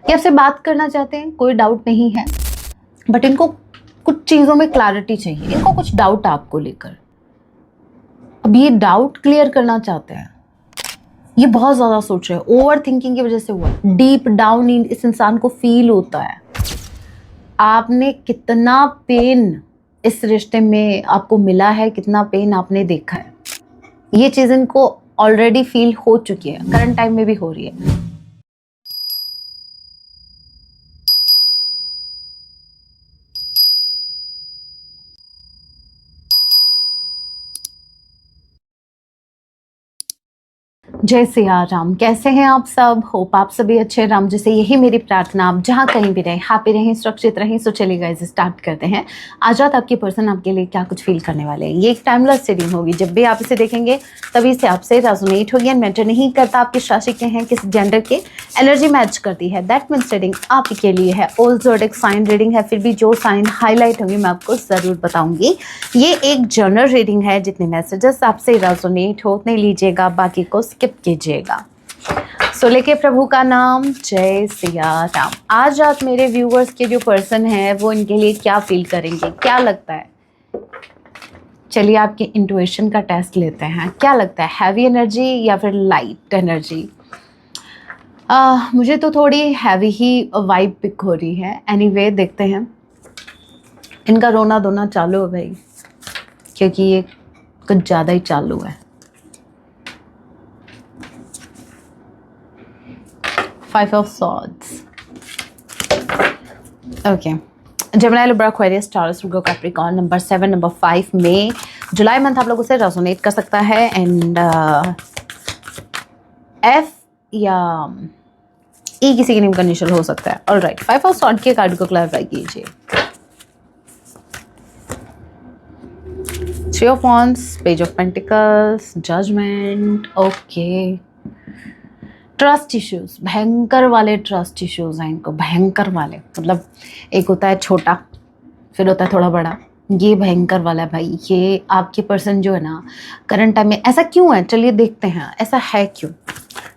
ये आपसे बात करना चाहते हैं, कोई डाउट नहीं है, बट इनको कुछ चीज़ों में क्लैरिटी चाहिए। इनको कुछ डाउट है आपको लेकर। अब ये डाउट क्लियर करना चाहते हैं। ये बहुत ज़्यादा सोच रहे हैं, ओवर थिंकिंग की वजह से हुआ। डीप डाउन इस इंसान को फील होता है आपने कितना पेन इस रिश्ते में आपको मिला है, कितना पेन आपने देखा है। ये चीज़ इनको ऑलरेडी फील हो चुकी है, करंट टाइम में भी हो रही है। जय सिया राम। कैसे हैं आप सब? होप आप सभी अच्छे राम जैसे यही मेरी प्रार्थना। आप जहाँ कहीं भी रहें, हैप्पी रहें, सुरक्षित रहें। सो चलिए गाइस स्टार्ट करते हैं। आज रात आपकी पर्सन आपके लिए क्या कुछ फील करने वाले हैं। ये एक टाइमलेस रीडिंग होगी। जब भी आप इसे देखेंगे तभी से आपसे रेजोनेट होगी। एंड मैटर नहीं करता आप किस राशि के हैं, किस जेंडर के, एनर्जी मैच करती है। दैट मीन्स रीडिंग आपके लिए है। ऑल ज़ोडिक साइन रीडिंग है, फिर भी जो साइन हाईलाइट होंगे मैं आपको ज़रूर बताऊंगी। ये एक जनरल रीडिंग है। जितने मैसेजेस आपसे रेजोनेट हो उतने लीजिएगा, बाकी को स्किप कीजिएगा। सो लेके प्रभु का नाम, जय सिया राम। आज रात मेरे व्यूअर्स के जो पर्सन है वो इनके लिए क्या फील करेंगे, क्या लगता है? चलिए आपके इंट्यूशन का टेस्ट लेते हैं। क्या लगता है, हैवी एनर्जी या फिर लाइट एनर्जी? मुझे तो थोड़ी हैवी ही वाइब पिक हो रही है। एनीवे देखते हैं। इनका रोना धोना चालू है भाई, क्योंकि ये कुछ ज़्यादा ही चालू है। 5 of Swords. Okay, Gemini, Libra, Aquarius, Taurus, Virgo, Capricorn, number 7, number 5 में जुलाई मंथ आप लोगों से रेजोनेट कर सकता है। एंड F या E किसी के नेम का इनिशियल हो सकता है। ऑलराइट, 5 of Swords के कार्ड को क्लैरिफाई कीजिए। 3 of Wands, Page of Pentacles, Judgment. Okay, trust issues, भयंकर वाले ट्रस्ट इश्यूज हैं इनको, भयंकर वाले। मतलब एक होता है छोटा, फिर होता है थोड़ा बड़ा। ये भयंकर वाला है भाई। ये आपके पर्सन जो है ना करंट टाइम में, ऐसा क्यों है चलिए देखते हैं, ऐसा है क्यों।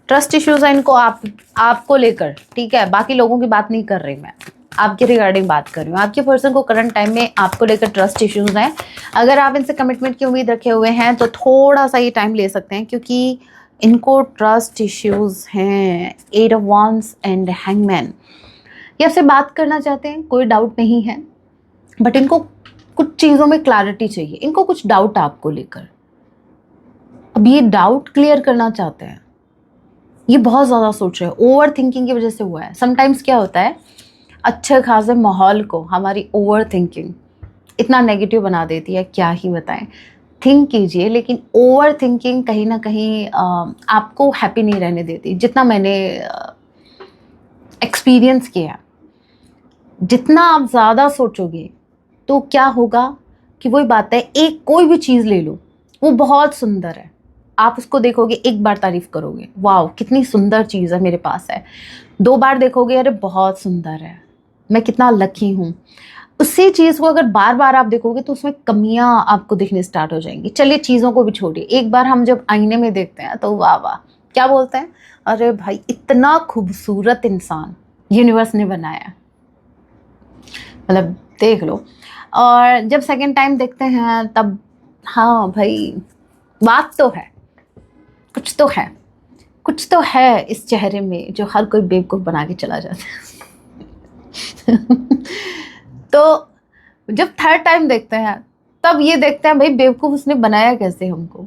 ट्रस्ट इश्यूज है इनको आपको लेकर, ठीक है। बाकी लोगों की बात नहीं कर रही मैं, आपके रिगार्डिंग बात कर रही हूँ। आपके पर्सन को करंट टाइम में आपको लेकर ट्रस्ट इश्यूज हैं। अगर आप इनसे कमिटमेंट की उम्मीद रखे हुए हैं तो थोड़ा सा ये टाइम ले सकते हैं, क्योंकि इनको ट्रस्ट इश्यूज हैं। 8 of Wands एंड हैंगमैन। ये आपसे बात करना चाहते हैं, कोई डाउट नहीं है, बट इनको कुछ चीज़ों में क्लैरिटी चाहिए। इनको कुछ डाउट है आपको लेकर। अब ये डाउट क्लियर करना चाहते हैं। ये बहुत ज़्यादा सोच रहे हैं, ओवर थिंकिंग की वजह से हुआ है। समटाइम्स क्या होता है, अच्छे खासे माहौल को हमारी ओवर थिंकिंग इतना नेगेटिव बना देती है, क्या ही बताएं। थिंक कीजिए, लेकिन ओवर थिंकिंग कहीं ना कहीं आपको हैप्पी नहीं रहने देती। जितना मैंने एक्सपीरियंस किया, जितना आप ज़्यादा सोचोगे तो क्या होगा कि वही बात है। एक कोई भी चीज़ ले लो, वो बहुत सुंदर है, आप उसको देखोगे, एक बार तारीफ करोगे, वाह कितनी सुंदर चीज़ है मेरे पास है। 2 बार देखोगे, अरे बहुत सुंदर है, मैं कितना लकी हूँ। उसी चीज़ को अगर बार बार आप देखोगे तो उसमें कमियां आपको दिखने स्टार्ट हो जाएंगी। चलिए चीज़ों को भी छोड़िए, एक बार हम जब आईने में देखते हैं तो वाह वाह क्या बोलते हैं, अरे भाई इतना खूबसूरत इंसान यूनिवर्स ने बनाया, मतलब देख लो। और जब सेकंड टाइम देखते हैं तब हाँ भाई बात तो है, कुछ तो है, कुछ तो है इस चेहरे में जो हर कोई बेवकूफ़ बना के चला जाता है। तो जब थर्ड टाइम देखते हैं तब ये देखते हैं भाई बेवकूफ़ उसने बनाया कैसे हमको।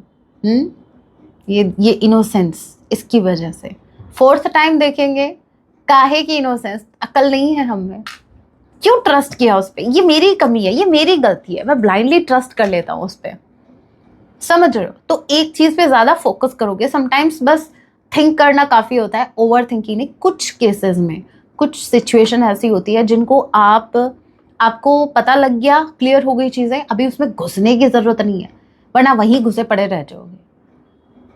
ये इनोसेंस, इसकी वजह से। फोर्थ टाइम देखेंगे, काहे की इनोसेंस, अकल नहीं है हमें, क्यों ट्रस्ट किया उस पर, ये मेरी कमी है, ये मेरी गलती है, मैं ब्लाइंडली ट्रस्ट कर लेता हूँ उस पर। समझ रहे हो? तो एक चीज़ पे ज़्यादा फोकस करोगे। समटाइम्स बस थिंक करना काफ़ी होता है, ओवर थिंकिंग नहीं। कुछ केसेस में कुछ सिचुएशन ऐसी होती है जिनको आपको पता लग गया, क्लियर हो गई चीज़ें, अभी उसमें घुसने की ज़रूरत नहीं है, वरना वहीं घुसे पड़े रह जाओगे।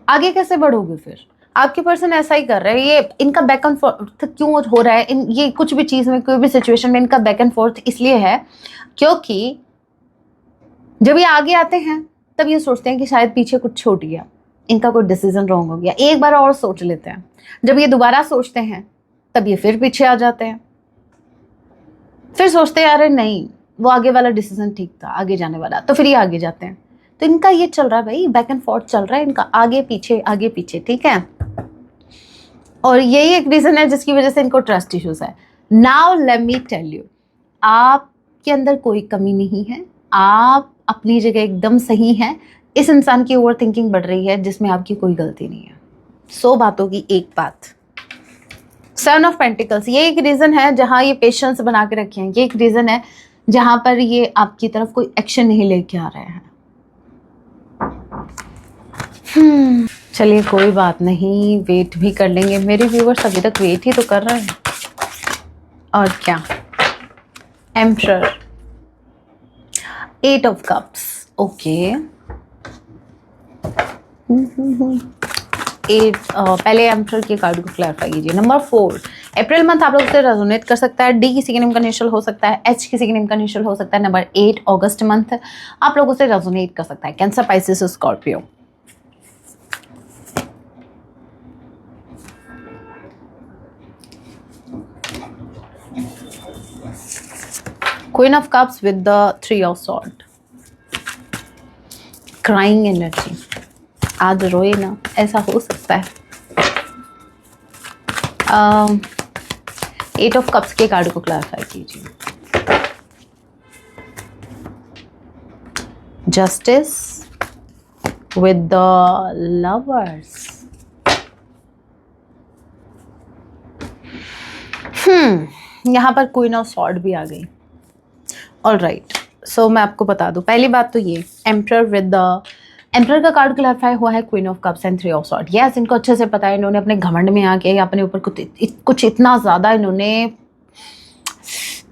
आगे कैसे बढ़ोगे फिर? आपके पर्सन ऐसा ही कर रहे हैं। ये इनका बैक एंड फोर्थ क्यों हो रहा है, ये कुछ भी चीज़ में, कोई भी सिचुएशन में इनका बैक एंड फोर्थ इसलिए है क्योंकि जब ये आगे आते हैं तब ये सोचते हैं कि शायद पीछे कुछ छूट गया, इनका कोई डिसीजन रॉन्ग हो गया, एक बार और सोच लेते हैं। जब ये दोबारा सोचते हैं तब ये फिर पीछे आ जाते हैं, फिर सोचते हैं अरे नहीं वो आगे वाला डिसीजन ठीक था, आगे जाने वाला, तो फिर ये आगे जाते हैं। तो इनका ये चल रहा है भाई, बैक एंड फोर्थ चल रहा है इनका, आगे पीछे, ठीक है। और यही एक रीजन है जिसकी वजह से इनको ट्रस्ट इश्यूज है। Now let me tell you, आपके अंदर कोई कमी नहीं है, आप अपनी जगह एकदम सही हैं। इस इंसान की ओवर थिंकिंग बढ़ रही है जिसमें आपकी कोई गलती नहीं है। 100 बातों की एक बात। 7 ऑफ पेंटिकल्स, ये एक रीजन है जहां ये पेशेंस बना के रखे हैं, ये एक रीजन है जहां पर ये आपकी तरफ कोई एक्शन नहीं लेके आ रहे हैं। चलिए कोई बात नहीं, वेट भी कर लेंगे, मेरे व्यूअर्स अभी तक वेट ही तो कर रहे हैं। और क्या, एम्परर, 8 ऑफ कप्स, ओके। पहले एम्परर के कार्ड को क्लैरिफाई कीजिए। नंबर 4, अप्रैल मंथ आप लोग से रेजोनेट कर सकता है। डी किसी के नेम का इनिशियल हो सकता है, एच किसी के नेम का इनिशियल हो सकता है। नंबर 8, अगस्त मंथ आप लोगों से रेजोनेट कर सकता है। Cancer, Pisces, Scorpio. Queen of cups with the 3 of sword, crying energy, आज रोए ना, ऐसा हो सकता है। 8 ऑफ कप्स के कार्ड को क्लैरिफाई कीजिए। जस्टिस विद द लवर्स, यहां पर क्वीन ऑफ सॉर्ड भी आ गई। ऑलराइट, सो मैं आपको बता दूं, पहली बात तो ये एम्परर विद द, एम्परर का कार्ड क्लैरिफाई हुआ है queen of cups and 3 of sword. Yes, इनको अच्छे से पता है, इन्होंने अपने घमंड में आके अपने ऊपर कुछ इतना ज़्यादा इन्होंने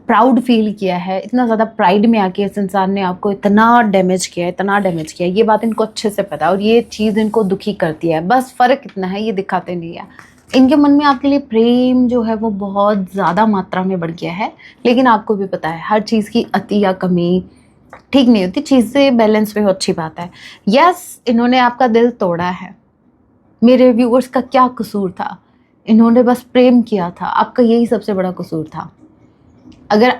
प्राउड फील किया है, इतना ज़्यादा प्राइड में आके इस इंसान ने आपको इतना डैमेज किया, ये बात इनको अच्छे से पता है और ये चीज़ इनको दुखी करती है। बस फ़र्क इतना है, ये दिखाते नहीं है। इनके मन में आपके लिए प्रेम जो है वो बहुत ज़्यादा मात्रा में बढ़ गया है, लेकिन आपको भी पता है हर चीज़ की अति या कमी ठीक नहीं होती, चीज़ें बैलेंस में हो, अच्छी बात है। यस, इन्होंने आपका दिल तोड़ा है। मेरे व्यूअर्स का क्या कसूर था, इन्होंने बस प्रेम किया था, आपका यही सबसे बड़ा कसूर था। अगर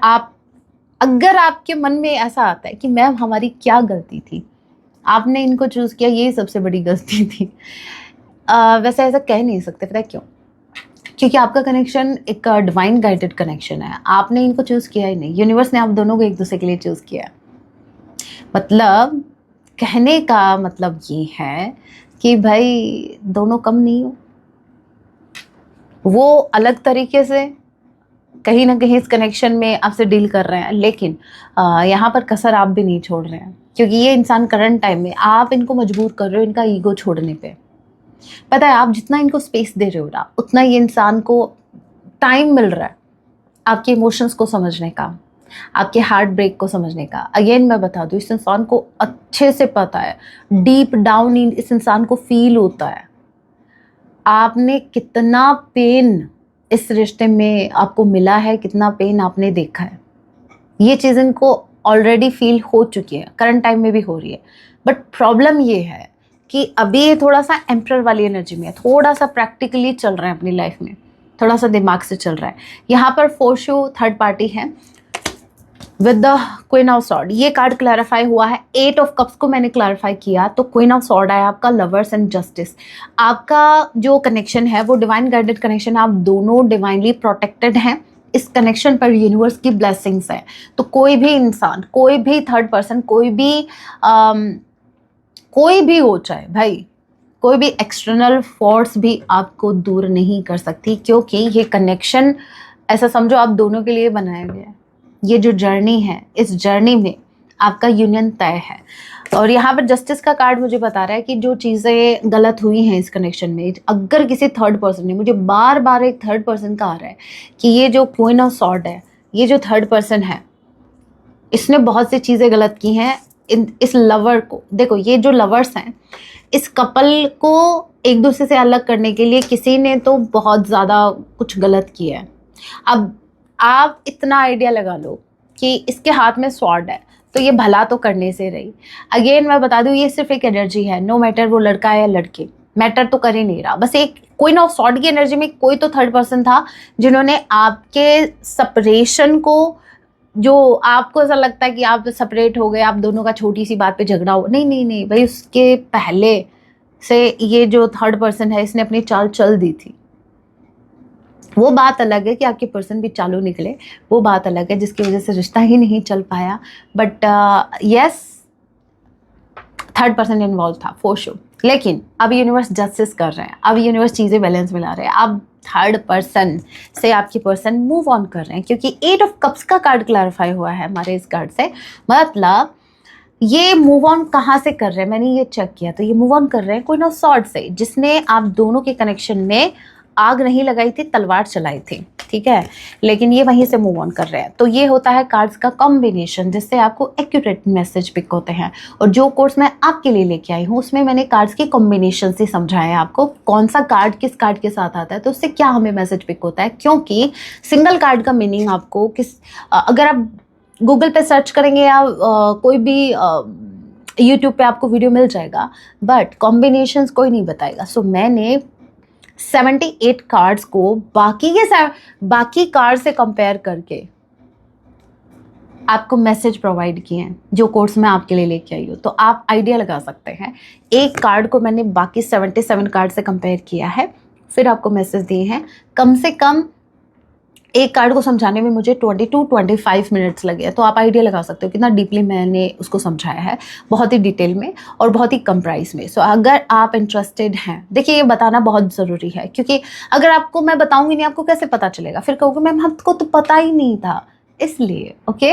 आपके मन में ऐसा आता है कि मैम हमारी क्या गलती थी, आपने इनको चूज़ किया, यही सबसे बड़ी गलती थी। वैसे ऐसा कह नहीं सकते, पता है क्यों? क्योंकि आपका कनेक्शन एक डिवाइन गाइडेड कनेक्शन है, आपने इनको चूज़ किया ही नहीं, यूनिवर्स ने आप दोनों को एक दूसरे के लिए चूज़ किया है। मतलब कहने का मतलब ये है कि भाई दोनों कम नहीं हो, वो अलग तरीके से कहीं ना कहीं इस कनेक्शन में आपसे डील कर रहे हैं, लेकिन यहाँ पर कसर आप भी नहीं छोड़ रहे हैं, क्योंकि ये इंसान करंट टाइम में आप इनको मजबूर कर रहे हो इनका ईगो छोड़ने पे। पता है, आप जितना इनको स्पेस दे रहे हो ना, उतना ये इंसान को टाइम मिल रहा है आपके इमोशंस को समझने का, आपके हार्ट ब्रेक को समझने का। अगेन मैं बता दूं, इस इंसान को अच्छे से पता है, डीप डाउन इस इंसान को फील होता है आपने कितना पेन इस रिश्ते में आपको मिला है, कितना पेन आपने देखा है। ये चीज़ इनको ऑलरेडी फील हो चुकी है, करंट टाइम में भी हो रही है। बट प्रॉब्लम ये है कि अभी ये थोड़ा सा एम्परर वाली एनर्जी में है, थोड़ा सा प्रैक्टिकली चल रहा है अपनी लाइफ में, थोड़ा सा दिमाग से चल रहा है। यहाँ पर फोर्शो थर्ड पार्टी है with the queen of sword. ये कार्ड क्लैरिफाई हुआ है। 8 ऑफ कप्स को मैंने क्लैरिफाई किया तो क्वीन ऑफ सॉर्ड आया आपका लवर्स एंड जस्टिस। आपका जो कनेक्शन है वो डिवाइन गाइडेड कनेक्शन है, आप दोनों डिवाइनली प्रोटेक्टेड हैं। इस कनेक्शन पर यूनिवर्स की ब्लेसिंग्स हैं। तो कोई भी इंसान, कोई भी थर्ड पर्सन, कोई भी हो, चाहे भाई कोई भी एक्सटर्नल फोर्स भी आपको दूर नहीं कर सकती, क्योंकि ये कनेक्शन ऐसा समझो आप दोनों के लिए बनाया गया है। ये जो जर्नी है, इस जर्नी में आपका यूनियन तय है। और यहाँ पर जस्टिस का कार्ड मुझे बता रहा है कि जो चीज़ें गलत हुई हैं इस कनेक्शन में, अगर किसी थर्ड पर्सन ने, मुझे बार बार एक थर्ड पर्सन का आ रहा है कि ये जो क्वीन ऑफ सॉर्ड है, ये जो थर्ड पर्सन है, इसने बहुत सी चीज़ें गलत की हैं। इस लवर को देखो, ये जो लवर्स हैं, इस कपल को एक दूसरे से अलग करने के लिए किसी ने तो बहुत ज़्यादा कुछ गलत किया है। अब आप इतना आइडिया लगा लो कि इसके हाथ में स्वॉर्ड है, तो ये भला तो करने से रही। अगेन मैं बता दूं, ये सिर्फ एक एनर्जी है, नो मैटर वो लड़का है या लड़की, मैटर तो कर ही नहीं रहा। बस एक क्वीन ऑफ सॉर्ड की एनर्जी में कोई तो थर्ड पर्सन था जिन्होंने आपके सेपरेशन को, जो आपको ऐसा लगता है कि आप सेपरेट हो गए, आप दोनों का छोटी सी बात पे झगड़ा हो, नहीं नहीं नहीं भाई, उसके पहले से ये जो थर्ड पर्सन है इसने अपनी चाल चल दी थी। वो बात अलग है कि आपके पर्सन भी चालू निकले, वो बात अलग है जिसकी वजह से रिश्ता ही नहीं चल पाया, but yes third person involve था फॉर श्योर। लेकिन अब यूनिवर्स जस्टिस कर रहे हैं, अब यूनिवर्स चीज़ें बैलेंस में ला रहे हैं। अब थर्ड पर्सन से आपकी पर्सन मूव ऑन कर रहे हैं, क्योंकि 8 ऑफ कप्स का कार्ड क्लैरिफाई हुआ है हमारे इस कार्ड से। मतलब ये मूव ऑन कहाँ से कर रहे हैं, मैंने ये चेक किया, तो ये मूव ऑन कर रहे हैं क्वीन ऑफ सॉर्ड से, जिसने आप दोनों के कनेक्शन में आग नहीं लगाई थी, तलवार चलाई थी, ठीक है, लेकिन ये वहीं से मूव ऑन कर रहे हैं। तो ये होता है कार्ड्स का कॉम्बिनेशन, जिससे आपको एक्यूरेट मैसेज पिक होते हैं। और जो कोर्स मैं आपके लिए लेके आई हूँ उसमें मैंने कार्ड्स के कॉम्बिनेशन से समझाया है आपको कौन सा कार्ड किस कार्ड के साथ आता है, तो उससे क्या हमें मैसेज पिक होता है। क्योंकि सिंगल कार्ड का मीनिंग आपको अगर आप गूगल पे सर्च करेंगे या कोई भी यूट्यूब पे आपको वीडियो मिल जाएगा, बट कॉम्बिनेशंस कोई नहीं बताएगा। सो मैंने 78 कार्ड्स को बाकी कार्ड से कंपेयर करके आपको मैसेज प्रोवाइड किए हैं, जो कोर्स मैं आपके लिए लेके आई हूँ। तो आप आइडिया लगा सकते हैं, एक कार्ड को मैंने बाकी 77 कार्ड से कंपेयर किया है, फिर आपको मैसेज दिए हैं। कम से कम एक कार्ड को समझाने में मुझे 22-25 मिनट्स लगे, तो आप आइडिया लगा सकते हो कितना डीपली मैंने उसको समझाया है, बहुत ही डिटेल में और बहुत ही कम प्राइस में। सो अगर आप इंटरेस्टेड हैं, देखिए ये बताना बहुत ज़रूरी है, क्योंकि अगर आपको मैं बताऊंगी नहीं आपको कैसे पता चलेगा, फिर कहोगे मैम हमको तो पता ही नहीं था, इसलिए ओके।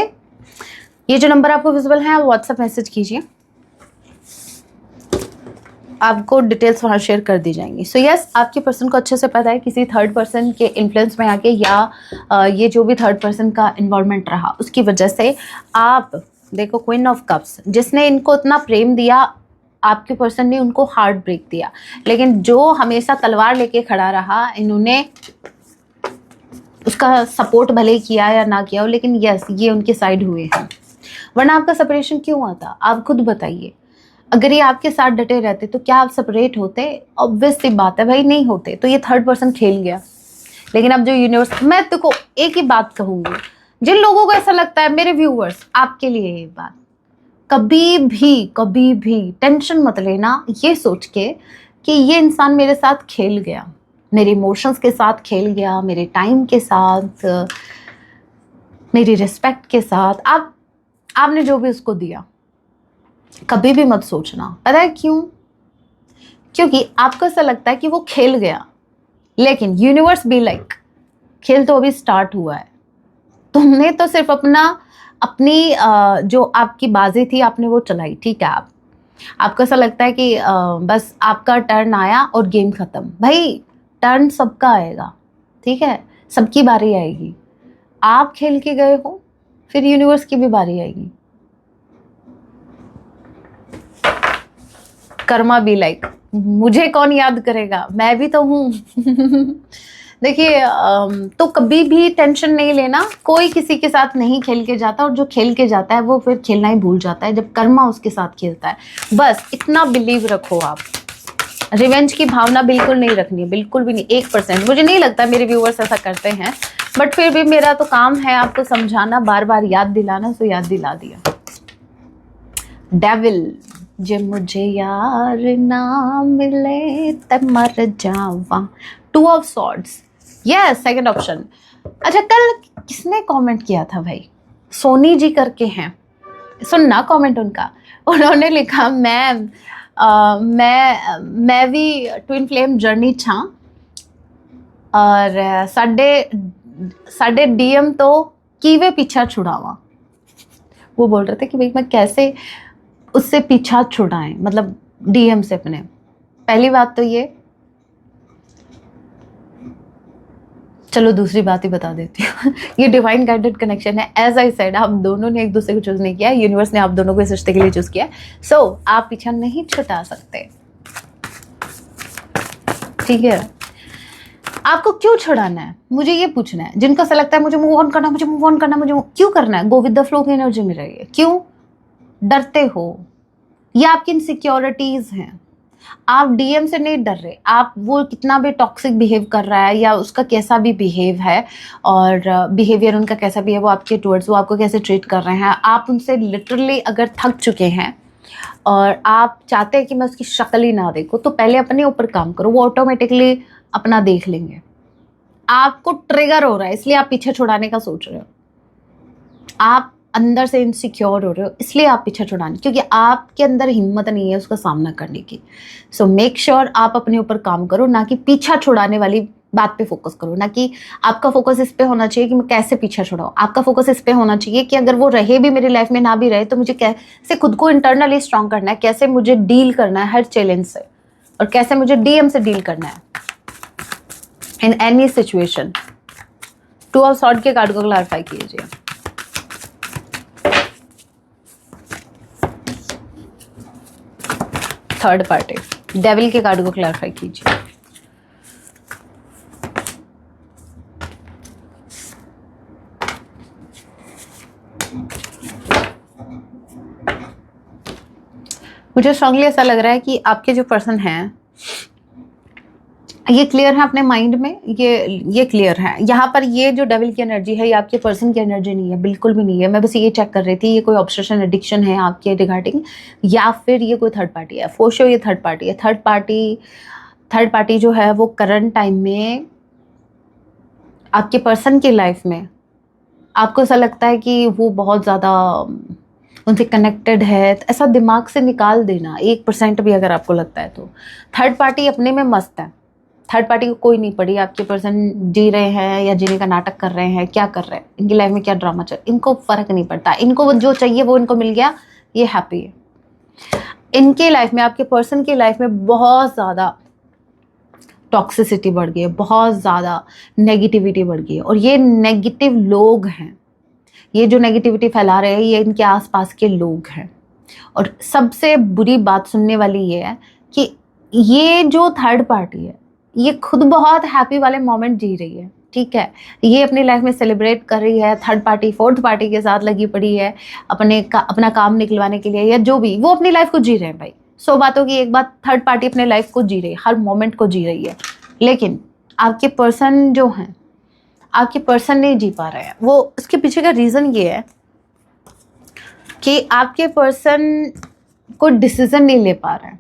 ये जो नंबर आपको विजिबल है आप व्हाट्सएप मैसेज कीजिए, आपको डिटेल्स वहाँ शेयर कर दी जाएंगी। सो यस, आपके पर्सन को अच्छे से पता है किसी थर्ड पर्सन के इन्फ्लुएंस में आके या ये जो भी थर्ड पर्सन का इन्वॉल्वमेंट रहा उसकी वजह से आप देखो क्वीन ऑफ कप्स, जिसने इनको इतना प्रेम दिया, आपके पर्सन ने उनको हार्ट ब्रेक दिया, लेकिन जो हमेशा तलवार लेके खड़ा रहा, इन्होंने उसका सपोर्ट भले किया या ना किया हो, लेकिन यस ये उनके साइड हुए हैं। वरना आपका सेपरेशन क्यों आता, आप खुद बताइए। अगर ये आपके साथ डटे रहते तो क्या आप सेपरेट होते? ऑब्वियस सी बात है भाई, नहीं होते। तो ये थर्ड पर्सन खेल गया। लेकिन अब जो यूनिवर्स, मैं देखो एक ही बात कहूंगी, जिन लोगों को ऐसा लगता है, मेरे व्यूअर्स आपके लिए ये बात, कभी भी टेंशन मत लेना ये सोच के कि ये इंसान मेरे साथ खेल गया, मेरे इमोशंस के साथ खेल गया, मेरे टाइम के साथ, मेरी रिस्पेक्ट के साथ। आपने जो भी उसको दिया, कभी भी मत सोचना। पता है क्यों? क्योंकि आपको ऐसा लगता है कि वो खेल गया, लेकिन यूनिवर्स बी लाइक, खेल तो अभी स्टार्ट हुआ है। तुमने तो सिर्फ अपनी जो आपकी बाजी थी आपने वो चलाई, ठीक है। आपको ऐसा लगता है कि बस आपका टर्न आया और गेम खत्म। भाई टर्न सबका आएगा, ठीक है, सबकी बारी आएगी। आप खेल के गए हो, फिर यूनिवर्स की भी बारी आएगी। कर्मा बी लाइक, मुझे कौन याद करेगा, मैं भी तो हूँ। देखिए तो कभी भी टेंशन नहीं लेना, कोई किसी के साथ नहीं खेल के जाता, और जो खेल के जाता है वो फिर खेलना ही भूल जाता है जब कर्मा उसके साथ खेलता है। बस इतना बिलीव रखो आप। रिवेंज की भावना बिल्कुल नहीं रखनी, बिल्कुल भी नहीं, 1%। मुझे नहीं लगता मेरे व्यूअर्स ऐसा करते हैं, बट फिर भी मेरा तो काम है आपको समझाना, बार बार याद दिलाना, तो याद दिला दिया। डेविल, जे मुझे यार ना मिले तब मर जावा। 2 of swords, yes second option. अच्छा कल किसने कमेंट किया था भाई, सोनी जी करके हैं, सुनना कमेंट उनका, उन्होंने लिखा मैम मैं भी ट्विन फ्लेम जर्नी छा और साढ़े डीएम तो कीवे पीछा छुड़ावा। वो बोल रहे थे कि भाई मैं कैसे उससे पीछा छुड़ाएं, मतलब डीएम से अपने। पहली बात तो ये, चलो दूसरी बात ही बता देती हूँ। ये डिवाइन गाइडेड कनेक्शन है, एज आई सेड, आप दोनों ने एक दूसरे को चूज नहीं किया, यूनिवर्स ने आप दोनों को इस रिश्ते के लिए चूज किया। सो आप पीछा नहीं छुटा सकते, ठीक है। आपको क्यों छुड़ाना है, मुझे ये पूछना है। जिनको ऐसा लगता है मुझे मूव ऑन करना, मुझे मूव ऑन करना, मुझे क्यों करना है, गो विद द फ्लो की एनर्जी में रहिए। क्यों डरते हो? ये आपकी इनसिक्योरिटीज हैं। आप डीएम से नहीं डर रहे, आप वो कितना भी टॉक्सिक बिहेव कर रहा है या उसका कैसा भी बिहेव है और बिहेवियर उनका कैसा भी है, वो आपके टुवर्ड्स वो आपको कैसे ट्रीट कर रहे हैं, आप उनसे लिटरली अगर थक चुके हैं और आप चाहते हैं कि मैं उसकी शक्ल ही ना देखूं, तो पहले अपने ऊपर काम करो, वो ऑटोमेटिकली अपना देख लेंगे। आपको ट्रिगर हो रहा है इसलिए आप पीछे छुड़ाने का सोच रहे हो, आप अंदर से इनसिक्योर हो रहे हो इसलिए आप पीछे छुड़ाने, क्योंकि आपके अंदर हिम्मत नहीं है उसका सामना करने की। सो मेक श्योर आप अपने ऊपर काम करो, ना कि पीछा छुड़ाने वाली बात पे फोकस करो, ना कि आपका फोकस इस पे होना चाहिए कि मैं कैसे पीछा छुड़ाऊं। आपका फोकस इस पे होना चाहिए कि अगर वो रहे भी मेरी लाइफ में ना भी रहे तो मुझे कैसे खुद को इंटरनली स्ट्रांग करना है, कैसे मुझे डील करना है हर चैलेंज से, और कैसे मुझे डीएम से डील करना है in any situation. 2 of sword के कार्ड को क्लैरिफाई कीजिए। थर्ड पार्टी डेविल के कार्ड को क्लैरिफाई कीजिए। मुझे स्ट्रांगली ऐसा लग रहा है कि आपके जो पर्सन हैं ये क्लियर है अपने माइंड में, ये क्लियर है। यहाँ पर ये जो डेविल की एनर्जी है ये आपके पर्सन की एनर्जी नहीं है, बिल्कुल भी नहीं है। मैं बस ये चेक कर रही थी ये कोई ऑब्सेशन एडिक्शन है आपके रिगार्डिंग, या फिर ये कोई थर्ड पार्टी है। फॉर श्योर ये थर्ड पार्टी है। थर्ड पार्टी जो है वो करंट टाइम में आपके पर्सन की लाइफ में आपको ऐसा लगता है कि वो बहुत ज़्यादा उनसे कनेक्टेड है, तो ऐसा दिमाग से निकाल देना 1% भी अगर आपको लगता है तो। थर्ड पार्टी अपने में मस्त है, थर्ड पार्टी को कोई नहीं पड़ी आपके पर्सन जी रहे हैं या जीने का नाटक कर रहे हैं, क्या कर रहे हैं, इनकी लाइफ में क्या ड्रामा चल, इनको फर्क नहीं पड़ता, इनको जो चाहिए वो इनको मिल गया, ये हैप्पी है। इनके लाइफ में, आपके पर्सन की लाइफ में बहुत ज़्यादा टॉक्सिसिटी बढ़ गई है, बहुत ज़्यादा नेगेटिविटी बढ़ गई है, और ये नेगेटिव लोग हैं, ये जो नेगेटिविटी फैला रहे हैं ये इनके आसपास के लोग हैं। और सबसे बुरी बात सुनने वाली ये है कि ये जो थर्ड पार्टी है ये खुद बहुत हैप्पी वाले मोमेंट जी रही है, ठीक है, ये अपनी लाइफ में सेलिब्रेट कर रही है, थर्ड पार्टी फोर्थ पार्टी के साथ लगी पड़ी है अपना काम निकलवाने के लिए, या जो भी वो अपनी लाइफ को जी रहे हैं भाई। 100 बातों की एक बात, थर्ड पार्टी अपने लाइफ को जी रही है, हर मोमेंट को जी रही है। लेकिन आपके पर्सन जो हैं, आपके पर्सन नहीं जी पा रहे हैं। वो इसके पीछे का रीज़न ये है कि आपके पर्सन कोई डिसीजन नहीं ले पा रहे हैं,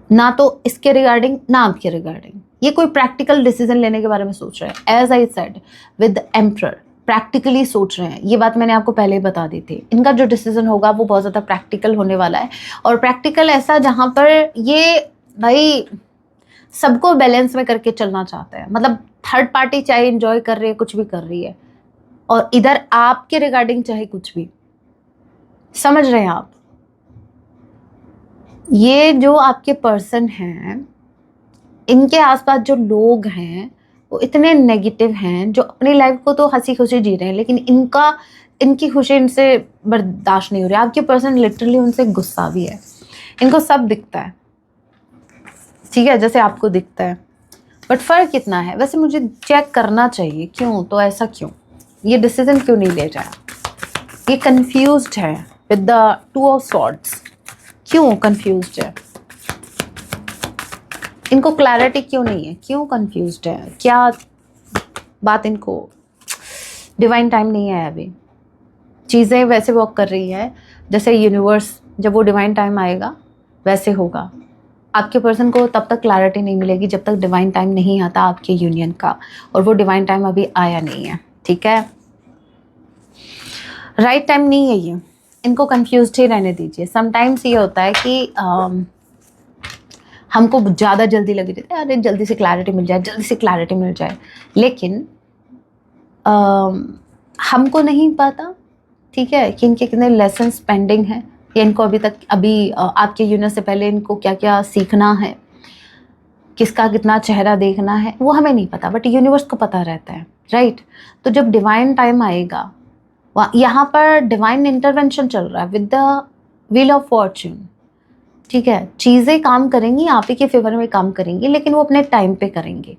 ना तो इसके रिगार्डिंग ना आपके रिगार्डिंग। ये कोई प्रैक्टिकल डिसीजन लेने के बारे में सोच रहे हैं। As I said with emperor, practically सोच रहे हैं। ये बात मैंने आपको पहले ही बता दी थी। इनका जो डिसीजन होगा वो बहुत ज़्यादा प्रैक्टिकल होने वाला है, और प्रैक्टिकल ऐसा जहाँ पर ये भाई सबको बैलेंस में करके चलना चाहते हैं। मतलब थर्ड पार्टी चाहे इंजॉय कर रही है, कुछ भी कर रही है, और इधर आपके रिगार्डिंग चाहे कुछ भी, समझ रहे हैं आप। ये जो आपके पर्सन हैं, इनके आसपास जो लोग हैं वो इतने नेगेटिव हैं, जो अपनी लाइफ को तो हंसी खुशी जी रहे हैं, लेकिन इनकी खुशी इनसे बर्दाश्त नहीं हो रही। आपके पर्सन लिटरली उनसे गुस्सा भी है, इनको सब दिखता है, ठीक है, जैसे आपको दिखता है, बट फ़र्क कितना है। वैसे मुझे चेक करना चाहिए क्यों, तो ऐसा क्यों, ये डिसीजन क्यों नहीं ले रहा, ये कंफ्यूज्ड है विद द 2 ऑफ सॉर्ड्स। क्यों कंफ्यूज्ड है, इनको क्लैरिटी क्यों नहीं है, क्यों कंफ्यूज्ड है, क्या बात, इनको डिवाइन टाइम नहीं है अभी। चीज़ें वैसे वर्क कर रही है जैसे यूनिवर्स, जब वो डिवाइन टाइम आएगा वैसे होगा। आपके पर्सन को तब तक क्लैरिटी नहीं मिलेगी जब तक डिवाइन टाइम नहीं आता आपके यूनियन का, और वो डिवाइन टाइम अभी आया नहीं है, ठीक है, राइट टाइम नहीं है ये। इनको कंफ्यूज्ड ही रहने दीजिए। समटाइम्स ये होता है कि हमको ज़्यादा जल्दी लगी रहती है, अरे जल्दी से क्लैरिटी मिल जाए, जल्दी से क्लैरिटी मिल जाए, लेकिन हमको नहीं पता, ठीक है, कि इनके कितने लेसन्स पेंडिंग हैं, या इनको अभी आपके यूनियन से पहले इनको क्या क्या सीखना है, किसका कितना चेहरा देखना है, वो हमें नहीं पता, बट यूनिवर्स को पता रहता है, राइट। तो जब डिवाइन टाइम आएगा, यहाँ पर डिवाइन इंटरवेंशन चल रहा है with the wheel of Fortune, ठीक है। चीज़ें काम करेंगी, आप ही के फेवर में काम करेंगी, लेकिन वो अपने टाइम पे करेंगे।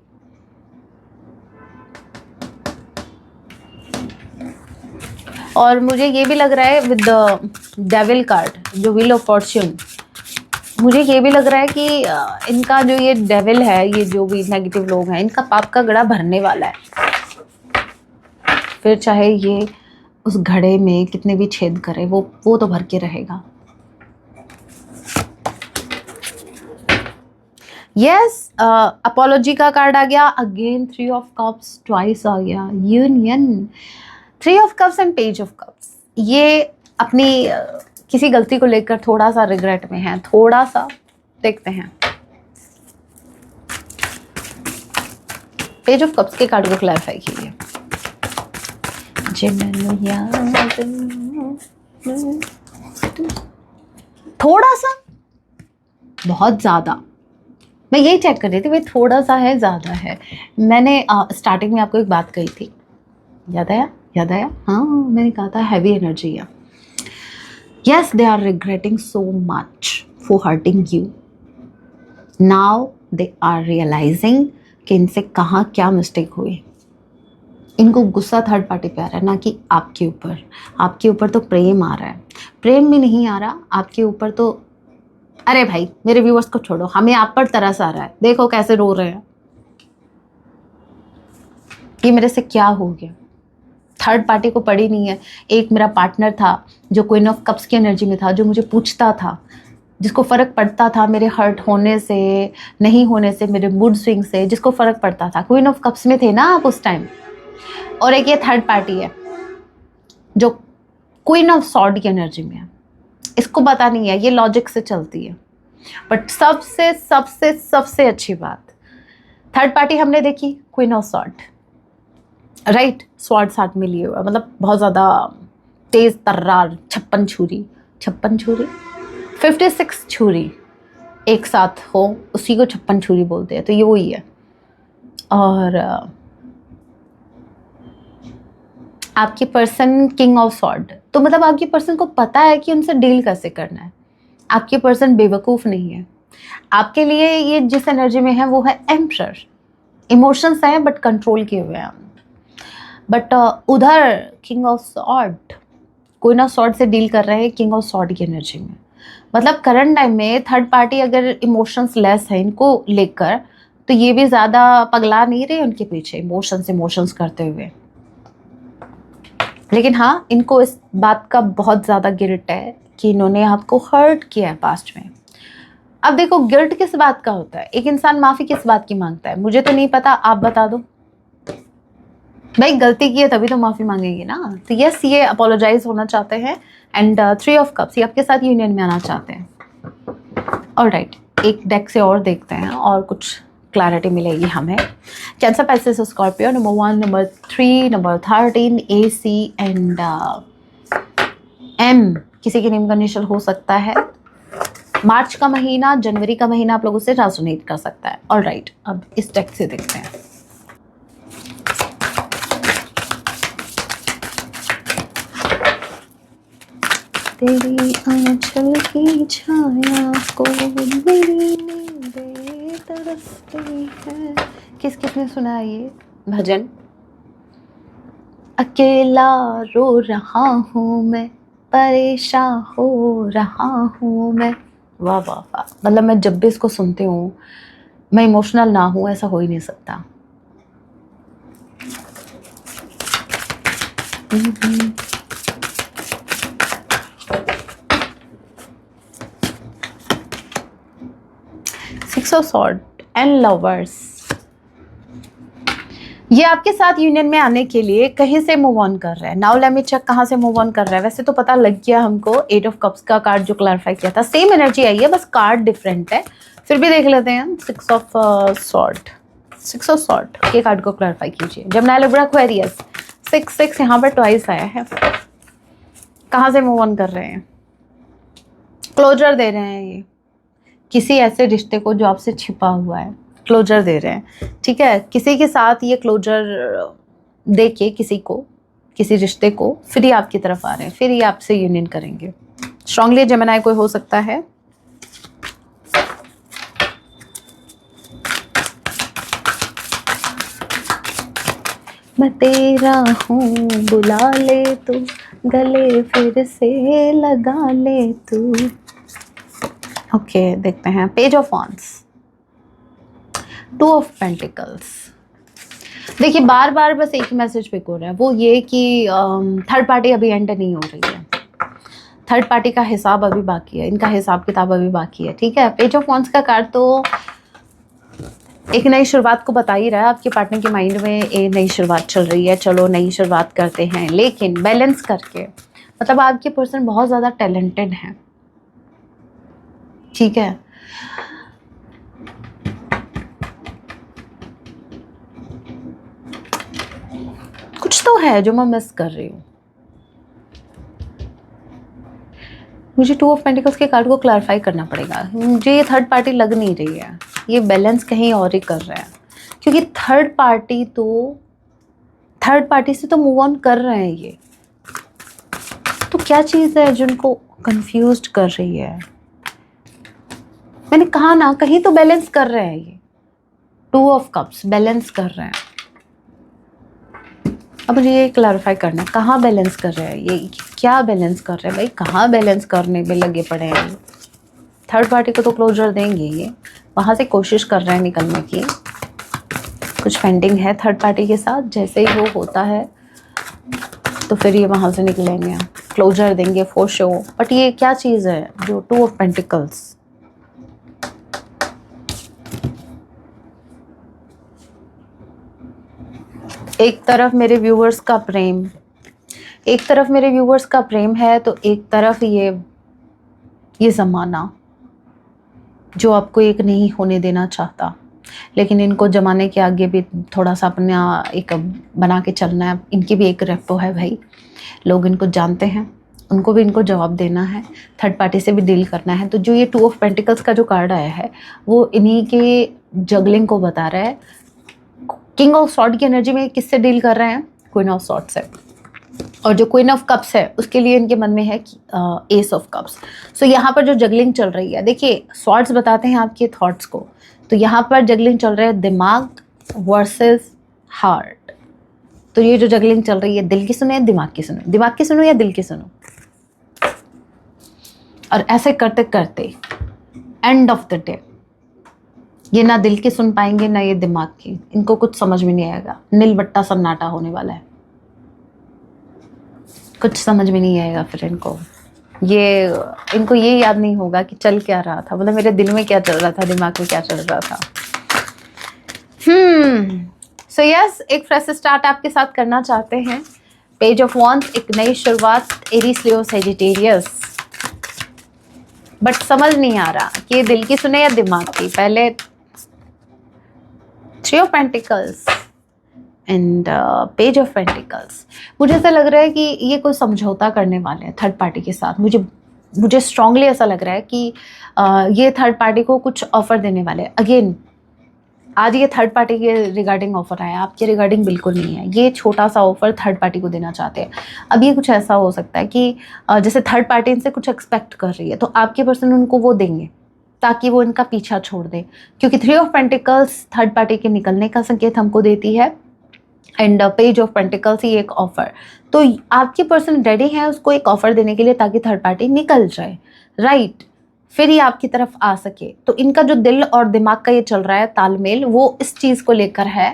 और मुझे ये भी लग रहा है विद द डेविल कार्ड, जो व्हील ऑफ फॉर्च्यून, मुझे ये भी लग रहा है कि इनका जो ये डेविल है, ये जो भी नेगेटिव लोग हैं, इनका पाप का घड़ा भरने वाला है। फिर चाहे ये उस घड़े में कितने भी छेद करे, वो तो भर के रहेगा। यस, अपोलॉजी का कार्ड आ गया अगेन, 3 ऑफ कप्स ट्वाइस आ गया, union, 3 of cups and page of cups. ये अपनी किसी गलती को लेकर थोड़ा सा रिग्रेट में है, थोड़ा सा। देखते हैं पेज ऑफ कप्स के कार्ड को क्लैरिफाई कीजिए। थोड़ा सा, बहुत ज्यादा, मैं यही चेक कर रही थी, भाई थोड़ा सा है ज्यादा है। मैंने स्टार्टिंग में आपको एक बात कही थी, याद आया? हाँ, मैंने कहा था हैवी एनर्जी है। Yes, they are regretting so much for hurting you. Now they are realizing कि इनसे कहाँ क्या मिस्टेक हुई। इनको गुस्सा थर्ड पार्टी पे आ रहा है, ना कि आपके ऊपर। आपके ऊपर तो प्रेम आ रहा है, प्रेम भी नहीं आ रहा आपके ऊपर तो। अरे भाई, मेरे व्यूअर्स को छोड़ो, हमें आप पर तरस आ रहा है। देखो कैसे रो रहे हैं कि मेरे से क्या हो गया। थर्ड पार्टी को पड़ी नहीं है। एक मेरा पार्टनर था जो क्वीन ऑफ कप्स की एनर्जी में था, जो मुझे पूछता था, जिसको फ़र्क पड़ता था मेरे हर्ट होने से, नहीं होने से, मेरे मूड स्विंग से, जिसको फ़र्क पड़ता था। क्वीन ऑफ कप्स में थे ना आप उस टाइम। और एक ये थर्ड पार्टी है जो क्वीन ऑफ सॉर्ड की एनर्जी में है। इसको पता नहीं है, ये लॉजिक से चलती है। बट सबसे सबसे सबसे अच्छी बात, थर्ड पार्टी हमने देखी queen of sword, right, sword साथ में लिए हुआ, मतलब बहुत ज़्यादा तेज़ तर्रार, 56 छुरी एक साथ हो, उसी को 56 छुरी बोलते हैं। तो ये वही है। और आपकी पर्सन किंग ऑफ सॉर्ड, तो मतलब आपकी पर्सन को पता है कि उनसे डील कैसे करना है। आपकी पर्सन बेवकूफ़ नहीं है। आपके लिए ये जिस एनर्जी में है वो है एम्परर। इमोशंस हैं बट कंट्रोल किए हुए हैं। बट उधर king of sword, queen of sword से डील कर रहे हैं किंग ऑफ सॉर्ड की एनर्जी में। मतलब करंट टाइम में थर्ड पार्टी अगर इमोशंस लेस है इनको लेकर, तो ये भी ज़्यादा पगला नहीं रहे उनके पीछे इमोशंस करते हुए। लेकिन हाँ, इनको इस बात का बहुत ज़्यादा गिल्ट है कि इन्होंने आपको हर्ट किया है पास्ट में। अब देखो, गिल्ट किस बात का होता है? एक इंसान माफ़ी किस बात की मांगता है? मुझे तो नहीं पता, आप बता दो भाई। गलती की है तभी तो माफ़ी मांगेंगे ना। तो यस, ये अपोलोजाइज होना चाहते हैं एंड 3 ऑफ कप्स, ये आपके साथ यूनियन में आना चाहते हैं। ऑलराइट, एक डेक से और देखते हैं और कुछ क्लैरिटी मिलेगी हमें। Cancer, Pisces, Scorpio, number 1, number 3, number 13, AC and M किसी के नेम का इनिशियल हो सकता है। मार्च का महीना, जनवरी का महीना आप लोगों से रेजोनेट कर सकता है। ऑलराइट, अब इस डेक से देखते हैं। तेरी आंचल की छाया को मेरी नींदें तरसती है। किसने सुना है ये भजन? अकेला रो रहा हूँ मैं, परेशान हो रहा हूँ मैं। वाह वाह वाह, मतलब मैं जब भी इसको सुनती हूँ मैं इमोशनल ना हूँ, ऐसा हो ही नहीं सकता। Six of sword and lovers, ये आपके साथ यूनियन में आने के लिए कहीं से मूव ऑन कर रहा है। नाउ लेट मी चेक कहाँ से मूव ऑन कर रहा है। वैसे तो पता लग गया हमको, 8 ऑफ कप्स का कार्ड जो क्लैरिफाई किया था, सेम एनर्जी आई है, बस कार्ड डिफरेंट है। फिर भी देख लेते हैं। 6 ऑफ सॉर्ड के कार्ड को क्लैरिफाई कीजिए। जेमिनी, लिब्रा, एक्वेरियस, 6 यहाँ पर ट्वाइस आया है। कहाँ से मूव ऑन कर रहे हैं? क्लोजर दे रहे हैं ये किसी ऐसे रिश्ते को जो आपसे छिपा हुआ है, क्लोजर दे रहे हैं। ठीक है, किसी के साथ ये क्लोजर दे के किसी रिश्ते को फिर ही आपकी तरफ आ रहे हैं, फिर ही आपसे यूनियन करेंगे। स्ट्रांगली जेमिनी कोई हो सकता है। मैं तेरा हूँ बुला ले तू, गले फिर से लगा ले तू। ओके, देखते हैं page of wands, two of pentacles. देखिए बार बार बस एक ही मैसेज पिक हो रहा है, वो ये कि थर्ड पार्टी अभी एंटर नहीं हो रही है, थर्ड पार्टी का हिसाब अभी बाकी है, इनका हिसाब किताब अभी बाकी है। ठीक है, पेज ऑफ वॉन्ड्स का कार्ड तो एक नई शुरुआत को बता ही रहा है। आपके पार्टनर के माइंड में एक नई शुरुआत चल रही है, चलो नई शुरुआत करते हैं, लेकिन बैलेंस करके। मतलब आपके पर्सन बहुत ज़्यादा टैलेंटेड हैं, ठीक है। कुछ तो है जो मैं मिस कर रही हूँ। मुझे टू ऑफ पेंटिकल्स के कार्ड को क्लैरिफाई करना पड़ेगा। मुझे ये थर्ड पार्टी लग नहीं रही है, ये बैलेंस कहीं और ही कर रहा है, क्योंकि थर्ड पार्टी से तो मूव ऑन कर रहे हैं ये। तो क्या चीज़ है जिनको कंफ्यूज्ड कर रही है? मैंने कहा ना, कहीं तो बैलेंस कर रहे हैं ये। टू ऑफ कप्स बैलेंस कर रहे हैं। अब मुझे ये क्लैरिफाई करना है, कहाँ बैलेंस कर रहे हैं ये, क्या बैलेंस कर रहे हैं भाई, कहाँ बैलेंस करने में लगे पड़े हैं ये। थर्ड पार्टी को तो क्लोजर देंगे ये, वहाँ से कोशिश कर रहे हैं निकलने की। कुछ पेंडिंग है थर्ड पार्टी के साथ, जैसे ही वो होता है तो फिर ये वहाँ से निकलेंगे, क्लोजर देंगे फॉर शो। बट ये क्या चीज़ है जो टू ऑफ पेंटिकल्स, एक तरफ मेरे व्यूअर्स का प्रेम, एक तरफ मेरे व्यूअर्स का प्रेम है, तो एक तरफ ये ज़माना जो आपको एक नहीं होने देना चाहता। लेकिन इनको जमाने के आगे भी थोड़ा सा अपना एक बना के चलना है। इनकी भी एक रेपो है भाई, लोग इनको जानते हैं, उनको भी इनको जवाब देना है, थर्ड पार्टी से भी डील करना है। तो जो ये टू ऑफ पेंटिकल्स का जो कार्ड आया है वो इन्हीं के जगलिंग को बता रहा है। किंग ऑफ सॉर्ड की एनर्जी में किससे डील कर रहे हैं? क्वीन ऑफ सॉर्ड से। और जो क्वीन ऑफ कप्स है उसके लिए इनके मन में है एस ऑफ कप्स। सो यहाँ पर जो जगलिंग चल रही है, देखिए सॉर्ड्स बताते हैं आपके थॉट्स को, तो यहाँ पर जगलिंग चल रहा है दिमाग वर्सेस हार्ट। तो ये जो जगलिंग चल रही है, दिल की सुनो या दिमाग की सुनो, दिमाग की सुनो या दिल की सुनो। और ऐसे करते करते एंड ऑफ द डे ये ना दिल की सुन पाएंगे ना ये दिमाग की, इनको कुछ समझ में नहीं आएगा, नीलबट्टा सन्नाटा होने वाला है, कुछ समझ में नहीं आएगा फिर इनको ये याद नहीं होगा कि चल क्या रहा था, मतलब मेरे दिल में क्या चल रहा था, दिमाग में क्या चल रहा था। सो यस, एक फ्रेश स्टार्ट आपके साथ करना चाहते हैं। पेज ऑफ वॉन्ड्स, एक नई शुरुआत, एरीज लियो सजिटेरियस। बट समझ नहीं आ रहा कि ये दिल की सुने या दिमाग की। पहले three of pentacles and page of pentacles. मुझे ऐसा लग रहा है कि ये कोई समझौता करने वाले हैं थर्ड पार्टी के साथ। मुझे स्ट्रांगली ऐसा लग रहा है कि ये थर्ड पार्टी को कुछ ऑफर देने वाले हैं। अगेन आज ये थर्ड पार्टी के रिगार्डिंग ऑफर आया, आपके रिगार्डिंग बिल्कुल नहीं है। ये छोटा सा ऑफर थर्ड पार्टी को देना चाहते हैं। अब ये कुछ ऐसा हो सकता है कि जैसे थर्ड पार्टी इनसे कुछ एक्सपेक्ट कर रही है, तो आपके पर्सन उनको वो देंगे ताकि वो इनका पीछा छोड़ दे, क्योंकि three of pentacles third party के निकलने का संकेत हमको देती है एंड पेज ऑफ पेंटिकल्स ही एक ऑफर। तो आपके पर्सन रेडी है उसको एक ऑफर देने के लिए ताकि थर्ड पार्टी निकल जाए, राइट, फिर ये आपकी तरफ आ सके। तो इनका जो दिल और दिमाग का ये चल रहा है तालमेल, वो इस चीज़ को लेकर है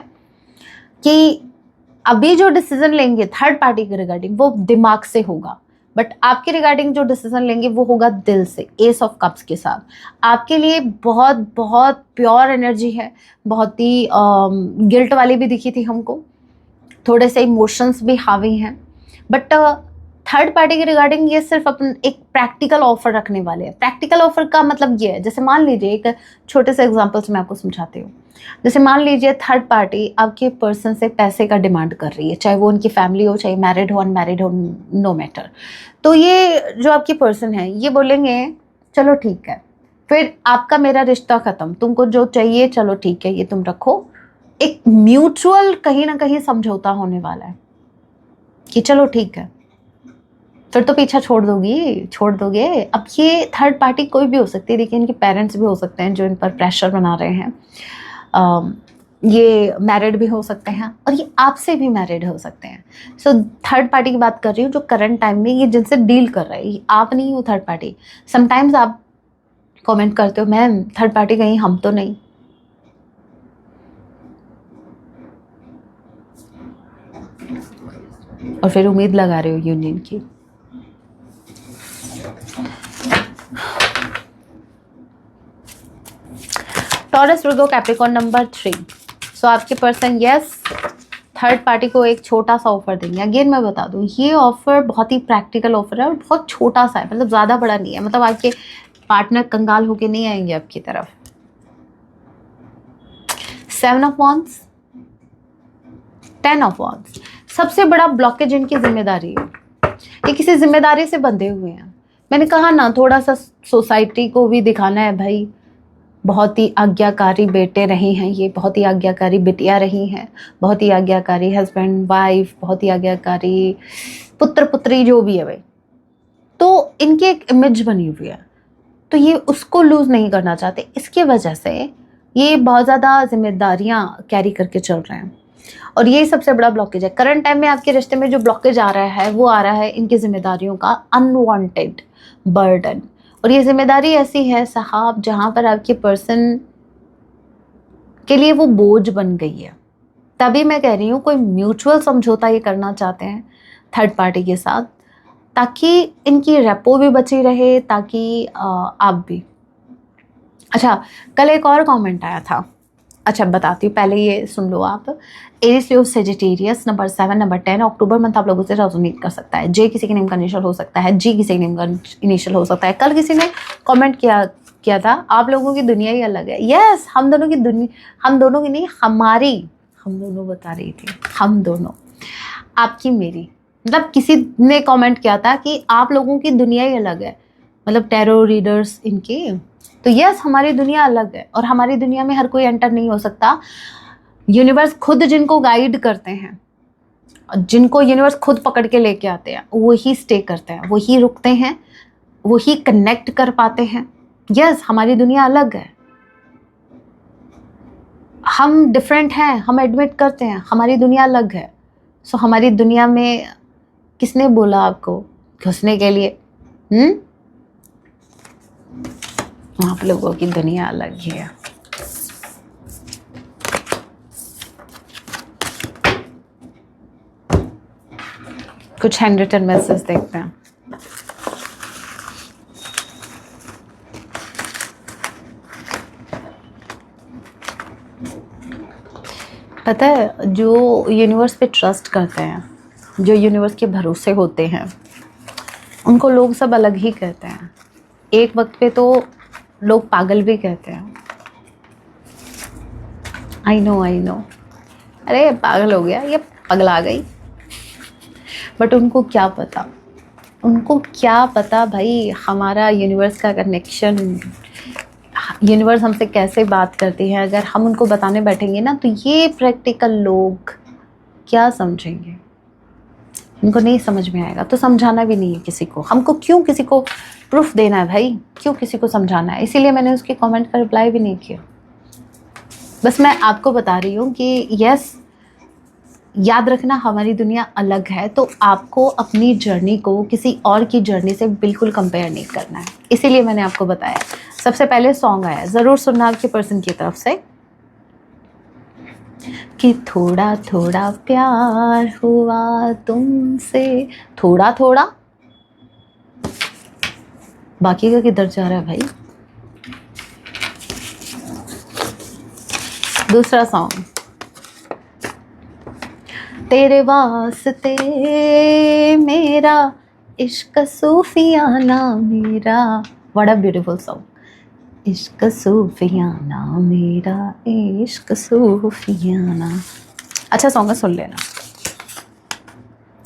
कि अभी जो डिसीजन लेंगे थर्ड पार्टी के रिगार्डिंग वो दिमाग से होगा, बट आपके रिगार्डिंग जो डिसीजन लेंगे वो होगा दिल से, एस ऑफ कप्स के साथ। आपके लिए बहुत बहुत प्योर एनर्जी है, बहुत ही गिल्ट वाली भी दिखी थी हमको, थोड़े से इमोशंस भी हावी हैं। बट थर्ड पार्टी के रिगार्डिंग ये सिर्फ अपन एक प्रैक्टिकल ऑफर रखने वाले हैं। प्रैक्टिकल ऑफर का मतलब ये है, जैसे मान लीजिए एक छोटे से एग्जांपल्स मैं आपको समझाती हूँ। जैसे मान लीजिए थर्ड पार्टी आपके पर्सन से पैसे का डिमांड कर रही है, चाहे वो उनकी फैमिली हो, चाहे मैरिड हो अनमैरिड हो, नो मैटर। तो ये जो आपकी पर्सन है ये बोलेंगे चलो ठीक है, फिर आपका मेरा रिश्ता खत्म, तुमको जो चाहिए चलो ठीक है ये तुम रखो। एक म्यूचुअल कहीं ना कहीं समझौता होने वाला है कि चलो ठीक है, फिर तो पीछा छोड़ दोगे। अब ये थर्ड पार्टी कोई भी हो सकती है, देखिए इनके पेरेंट्स भी हो सकते हैं जो इन पर प्रेशर बना रहे हैं, ये मैरिड भी हो सकते हैं और ये आपसे भी मैरिड हो सकते हैं। सो थर्ड पार्टी की बात कर रही हूँ जो करंट टाइम में ये जिनसे डील कर रहा है, आप नहीं हो थर्ड पार्टी। समटाइम्स आप कमेंट करते हो मैम थर्ड पार्टी कहीं हम तो नहीं। और फिर उम्मीद लगा रहे हो यूनियन की। टॉरस, वर्गो, कैप्रिकॉर्न नंबर 3। सो आपके पर्सन यस थर्ड पार्टी को एक छोटा सा ऑफर देंगे। अगेन मैं बता दूं ये ऑफर बहुत ही प्रैक्टिकल ऑफर है और बहुत छोटा सा है, मतलब ज़्यादा बड़ा नहीं है। मतलब आपके पार्टनर कंगाल होके नहीं आएंगे आपकी तरफ। 7 ऑफ वॉन्ड्स, 10 ऑफ वॉन्ड्स। सबसे बड़ा ब्लॉकेज इनकी जिम्मेदारी है, ये किसी जिम्मेदारी से बंधे हुए हैं। मैंने कहा ना थोड़ा सा सोसाइटी को भी दिखाना है भाई, बहुत ही आज्ञाकारी बेटे रहे हैं ये, बहुत ही आज्ञाकारी बिटिया रही हैं, बहुत ही आज्ञाकारी हस्बैंड वाइफ, बहुत ही आज्ञाकारी पुत्र पुत्री जो भी है भाई। तो इनकी एक इमेज बनी हुई है, तो ये उसको लूज नहीं करना चाहते। इसके वजह से ये बहुत ज़्यादा जिम्मेदारियां कैरी करके चल रहे हैं और ये सबसे बड़ा ब्लॉकेज है। करंट टाइम में आपके रिश्ते में जो ब्लॉकेज आ रहा है वो आ रहा है इनकी जिम्मेदारियों का अनवांटेड बर्डन। और ये जिम्मेदारी ऐसी है साहब जहाँ पर आपके पर्सन के लिए वो बोझ बन गई है। तभी मैं कह रही हूँ कोई म्यूचुअल समझौता ये करना चाहते हैं थर्ड पार्टी के साथ, ताकि इनकी रेपो भी बची रहे, ताकि आप भी। अच्छा कल एक और कमेंट आया था, अच्छा बताती हूँ, पहले ये सुन लो आप। Aries Leo Sagittarius number 7 number 10 अक्टूबर मंथ आप लोगों से रेजोनेट कर सकता है। जे किसी के नेम का इनिशियल हो सकता है, जी किसी के नेम का इनिशियल हो सकता है। कल किसी ने कमेंट किया था आप लोगों की दुनिया ही अलग है। यस हम दोनों की दुनिया, हम दोनों की नहीं हमारी, हम दोनों बता रही थी, हम दोनों, आपकी मेरी, मतलब किसी ने कमेंट किया था कि आप लोगों की दुनिया ही अलग है, मतलब टैरो रीडर्स इनके। तो यस हमारी दुनिया अलग है और हमारी दुनिया में हर कोई एंटर नहीं हो सकता। यूनिवर्स खुद जिनको गाइड करते हैं, जिनको यूनिवर्स खुद पकड़ के लेके आते हैं, वही स्टे करते हैं, वही रुकते हैं, वही कनेक्ट कर पाते हैं। यस हमारी दुनिया अलग है, हम डिफरेंट हैं, हम एडमिट करते हैं, हमारी दुनिया अलग है। सो हमारी दुनिया में किसने बोला आपको घुसने के लिए? आप लोगों की दुनिया अलग ही है। कुछ हैंड रिटन मैसेज देखते हैं। पता है जो यूनिवर्स पे ट्रस्ट करते हैं, जो यूनिवर्स के भरोसे होते हैं, उनको लोग सब अलग ही कहते हैं। एक वक्त पे तो लोग पागल भी कहते हैं। आई नो अरे पागल हो गया, ये पगला गई। बट उनको क्या पता, उनको क्या पता भाई हमारा यूनिवर्स का कनेक्शन, यूनिवर्स हमसे कैसे बात करती है। अगर हम उनको बताने बैठेंगे ना तो ये प्रैक्टिकल लोग क्या समझेंगे, उनको नहीं समझ में आएगा। तो समझाना भी नहीं है किसी को, हमको क्यों किसी को प्रूफ देना है भाई, क्यों किसी को समझाना है। इसीलिए मैंने उसके कमेंट का रिप्लाई भी नहीं किया। बस मैं आपको बता रही हूँ कि यस याद रखना हमारी दुनिया अलग है, तो आपको अपनी जर्नी को किसी और की जर्नी से बिल्कुल कंपेयर नहीं करना है। इसीलिए मैंने आपको बताया। सबसे पहले सॉन्ग आया, ज़रूर सुनना आपके पर्सन की तरफ से कि थोड़ा थोड़ा प्यार हुआ तुमसे, थोड़ा थोड़ा, बाकी का किधर जा रहा है भाई। दूसरा सॉन्ग, तेरे वास्ते मेरा इश्क सूफियाना मेरा, व्हाट अ ब्यूटीफुल सॉन्ग। इश्क सूफियाना मेरा इश्क सूफियाना, अच्छा सॉन्ग है, सुन लेना।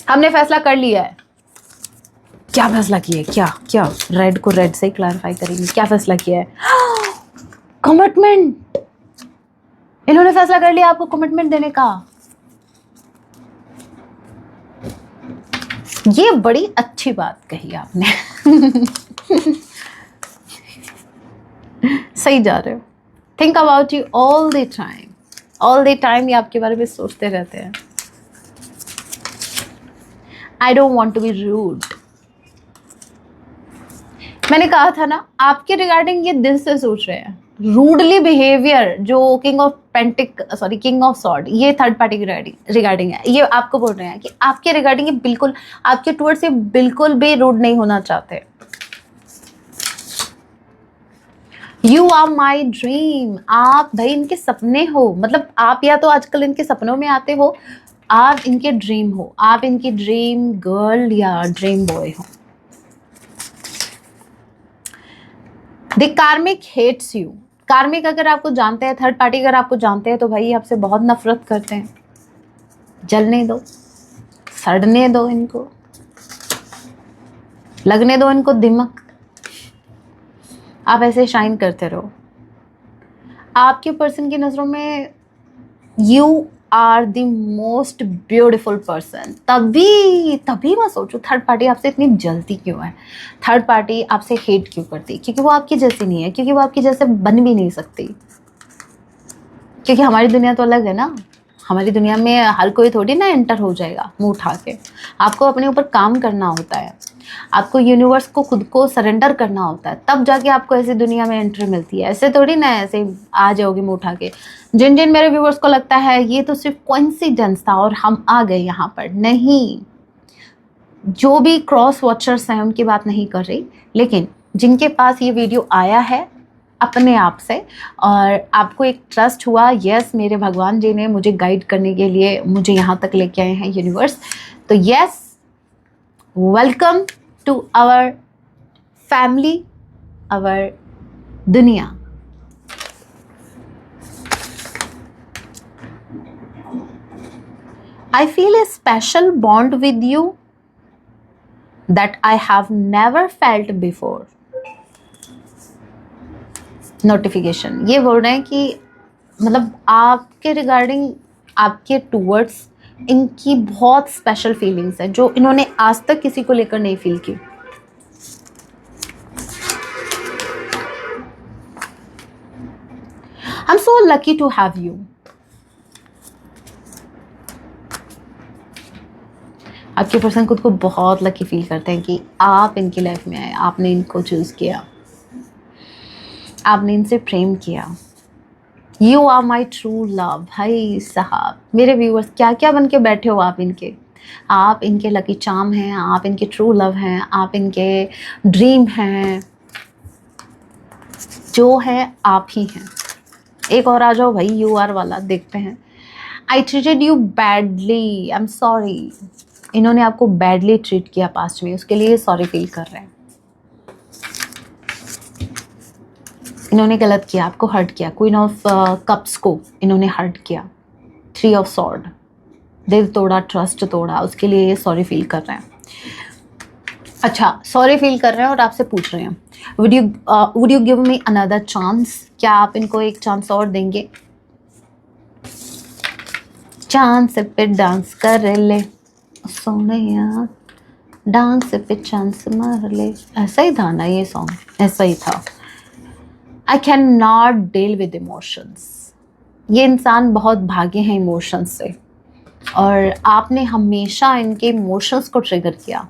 हमने फैसला कर लिया है। क्या फैसला किया है? क्या रेड को रेड से क्लैरिफाई करेंगे। क्या फैसला किया है? कमिटमेंट। इन्होंने फैसला कर लिया आपको कमिटमेंट देने का। ये बड़ी अच्छी बात कही आपने। सही जा रहे हो। Think about you all the time, all the time ये आपके बारे में सोचते रहते हैं। I don't want to be rude, मैंने कहा था ना, आपके रिगार्डिंग ये दिल से सोच रहे हैं। रूडली बिहेवियर जो किंग ऑफ सॉर्ड, ये थर्ड पार्टी रिगार्डिंग है। ये आपको बोल रहे हैं कि आपके रिगार्डिंग ये बिल्कुल, आपके टूवर्ड्स ये बिल्कुल भी रूड नहीं होना चाहते। यू आर माई ड्रीम, आप भाई इनके सपने हो। मतलब आप या तो आजकल इनके सपनों में आते हो, आप इनके ड्रीम हो, आप इनकी ड्रीम गर्ल या ड्रीम बॉय हो। The karmic hates you. Karmic अगर आपको जानते हैं, थर्ड पार्टी अगर आपको जानते हैं, तो भाई आपसे बहुत नफरत करते हैं। जलने दो, सड़ने दो इनको, लगने दो इनको दिमक, आप ऐसे शाइन करते रहो। आपके पर्सन की नज़रों में you are the most beautiful person. तभी मैं सोचूं थर्ड पार्टी आपसे इतनी जलती क्यों है, थर्ड पार्टी आपसे हेट क्यों करती। क्योंकि वो आपकी जैसी नहीं है, क्योंकि वो आपकी जैसे बन भी नहीं सकती। क्योंकि हमारी दुनिया तो अलग है ना। हमारी दुनिया में हर कोई थोड़ी ना एंटर हो जाएगा मुंह उठा के। आपको अपने ऊपर काम करना होता है, आपको यूनिवर्स को खुद को सरेंडर करना होता है, तब जाके आपको ऐसी दुनिया में एंट्री मिलती है। ऐसे थोड़ी ना ऐसे आ जाओगे मुंह उठा के। जिन जिन मेरे व्यूवर्स को लगता है ये तो सिर्फ कोइंसिडेंस था और हम आ गए यहाँ पर, नहीं। जो भी क्रॉस वॉचर्स हैं उनकी बात नहीं कर रही, लेकिन जिनके पास ये वीडियो आया है अपने आप से और आपको एक ट्रस्ट हुआ, यस मेरे भगवान जी ने मुझे गाइड करने के लिए मुझे यहाँ तक लेके आए हैं यूनिवर्स, तो yes, welcome to our family, our दुनिया। I feel a special bond with you that I have never felt before. Notification ये बोल रहे हैं कि मतलब आपके रिगार्डिंग, आपके टूवर्ड्स इनकी बहुत स्पेशल फीलिंग्स है जो इन्होंने आज तक किसी को लेकर नहीं फील की। I'm so lucky to have you. आपके पर्सन खुद को बहुत लकी फील करते हैं कि आप इनकी लाइफ में आए, आपने इनको चूज किया, आपने इनसे प्रेम किया। You are my true love. भाई साहब मेरे व्यूअर्स क्या क्या बन के बैठे हो आप इनके। आप इनके लकी चार्म हैं, आप इनके ट्रू लव हैं, आप इनके ड्रीम हैं, जो है आप ही हैं। एक और आ जाओ भाई, यू आर वाला देखते हैं। आई treated you badly, I am sorry. इन्होंने आपको बैडली ट्रीट किया पास्ट में, उसके लिए सॉरी फील कर रहे हैं। इन्होंने गलत किया, आपको हर्ट किया। क्वीन ऑफ कप्स को इन्होंने हर्ट किया। 3 ऑफ सॉर्ड, दिल तोड़ा, ट्रस्ट तोड़ा, उसके लिए ये सॉरी फील कर रहे हैं। अच्छा, सॉरी फील कर रहे हैं और आपसे पूछ रहे हैं would you give me another chance. क्या आप इनको एक चांस और देंगे? चांस पे डांस कर ले सोनिया, डांस पे चांस मार ले, ऐसा ही था ना ये सॉन्ग, ऐसा ही था। I can not deal with emotions. ये इंसान बहुत भागे हैं इमोशंस से और आपने हमेशा इनके इमोशंस को ट्रिगर किया।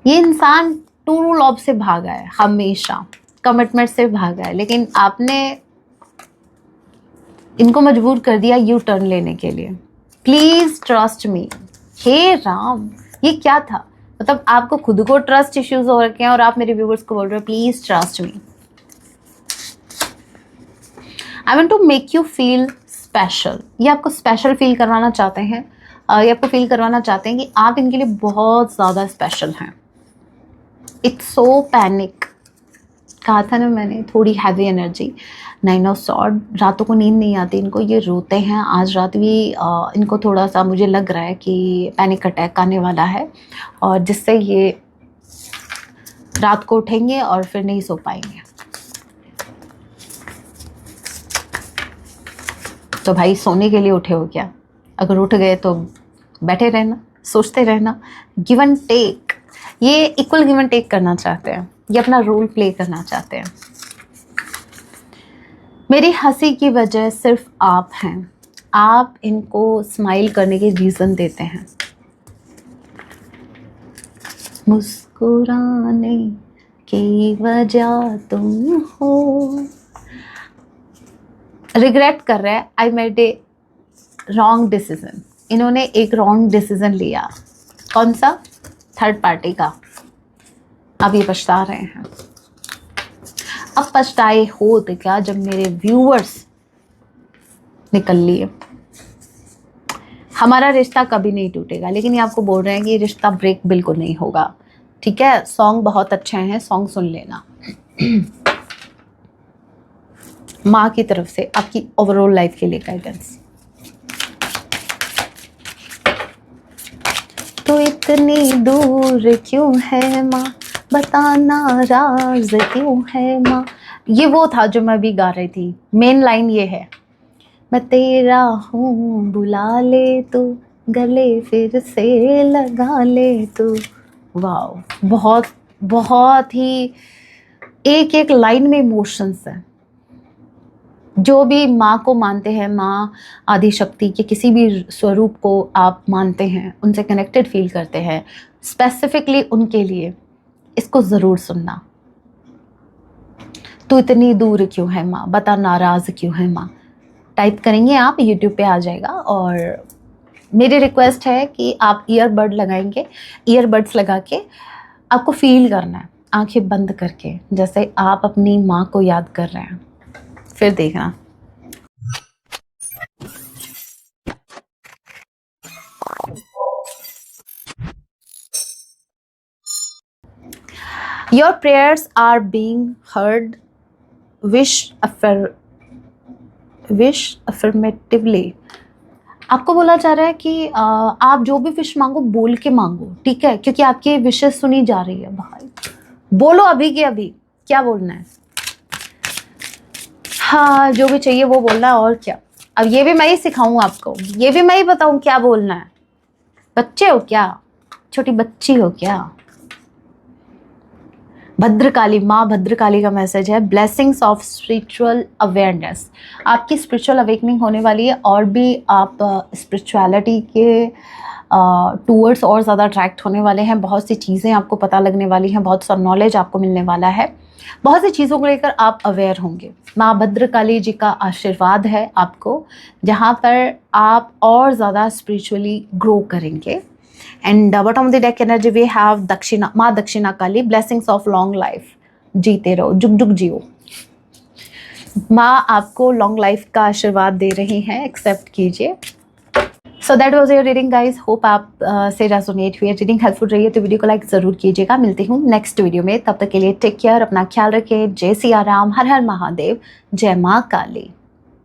ये इंसान ट्रू लव से भागा है, हमेशा कमिटमेंट से भागा है, लेकिन आपने इनको मजबूर कर दिया यू टर्न लेने के लिए। Please trust me. हे राम, ये क्या था? मतलब आपको खुद को ट्रस्ट इश्यूज हो रखे हैं और आप मेरे व्यूवर्स को बोल रहे हो please trust me. I want to make you feel special. ये आपको स्पेशल फील करवाना चाहते हैं, ये आपको फील करवाना चाहते हैं कि आप इनके लिए बहुत ज़्यादा स्पेशल हैं। इट्स सो पैनिक, कहा था ना मैंने, थोड़ी हैवी एनर्जी। 9 ऑफ सॉर्ड, रातों को नींद नहीं आती इनको, ये रोते हैं। आज रात भी इनको थोड़ा सा मुझे लग रहा है कि पैनिक अटैक आने वाला है और जिससे ये रात को उठेंगे और फिर नहीं सो पाएंगे। तो भाई सोने के लिए उठे हो क्या? अगर उठ गए तो बैठे रहना, सोचते रहना। गिव एंड टेक, ये इक्वल गिव एंड टेक करना चाहते हैं, ये अपना रोल प्ले करना चाहते हैं। मेरी हंसी की वजह सिर्फ आप हैं, आप इनको स्माइल करने के रीज़न देते हैं। मुस्कुराने की वजह तुम हो। रिग्रेट कर रहे हैं, I made a wrong decision. इन्होंने एक रॉन्ग डिसीजन लिया। कौन सा? थर्ड पार्टी का। अब ये पछता रहे हैं। अब पछताए हो तो क्या जब मेरे व्यूअर्स निकल लिए। हमारा रिश्ता कभी नहीं टूटेगा, लेकिन ये आपको बोल रहे हैं कि ये रिश्ता ब्रेक बिल्कुल नहीं होगा। ठीक है, सॉन्ग बहुत अच्छे हैं, सॉन्ग सुन लेना। माँ की तरफ से आपकी ओवरऑल लाइफ के लिए गाइडेंस। तो इतनी दूर क्यों है माँ, बता नाराज क्यों है माँ। ये वो था जो मैं अभी गा रही थी। मेन लाइन ये है, मैं तेरा हूँ बुला ले तू, गले फिर से लगा ले तू। वाह, बहुत बहुत ही एक एक लाइन में इमोशंस है। जो भी माँ को मानते हैं, माँ आदि शक्ति के किसी भी स्वरूप को आप मानते हैं, उनसे कनेक्टेड फील करते हैं, स्पेसिफिकली उनके लिए इसको ज़रूर सुनना। तू इतनी दूर क्यों है माँ, बता नाराज़ क्यों है माँ। टाइप करेंगे आप, यूट्यूब पे आ जाएगा। और मेरी रिक्वेस्ट है कि आप ईयरबड लगाएंगे, ईयरबड्स लगा के आपको फील करना है, आंखें बंद करके, जैसे आप अपनी माँ को याद कर रहे हैं। फिर देखना। Your prayers are being heard. Wish affirmatively. आपको बोला जा रहा है कि आप जो भी विश मांगो बोल के मांगो, ठीक है, क्योंकि आपकी विशेष सुनी जा रही है। भाई बोलो अभी के अभी क्या बोलना है। हाँ, जो भी चाहिए वो बोलना है, और क्या। अब ये भी मैं ही सिखाऊं आपको, ये भी मैं ही बताऊं क्या बोलना है। बच्चे हो क्या, छोटी बच्ची हो क्या। भद्रकाली, माँ भद्रकाली का मैसेज है, ब्लेसिंग्स ऑफ स्पिरिचुअल अवेयरनेस। आपकी स्पिरिचुअल अवेकनिंग होने वाली है, और भी आप स्पिरिचुअलिटी के टूवर्ड्स और ज़्यादा अट्रैक्ट होने वाले हैं। बहुत सी चीज़ें आपको पता लगने वाली हैं, बहुत सा नॉलेज आपको मिलने वाला है, बहुत सी चीज़ों को लेकर आप अवेयर होंगे। माँ भद्रकाली जी का आशीर्वाद है आपको, जहाँ पर आप और ज़्यादा स्पिरिचुअली ग्रो करेंगे। And bottom of the deck energy we have Dakshina, Maa Dakshina Kali, blessings of long life, जीते रहो, जुग जुग जियो। माँ आपको लॉन्ग लाइफ का आशीर्वाद दे रही हैं, एक्सेप्ट कीजिए। So that was your reading guys. Hope आप से रेजोनेट हुई, रीडिंग हेल्पफुल रही है तो वीडियो को लाइक ज़रूर कीजिएगा। मिलती हूँ नेक्स्ट वीडियो में, तब तक के लिए टेक केयर, अपना ख्याल रखें। जय सिया राम, हर हर महादेव, जय माँ काली।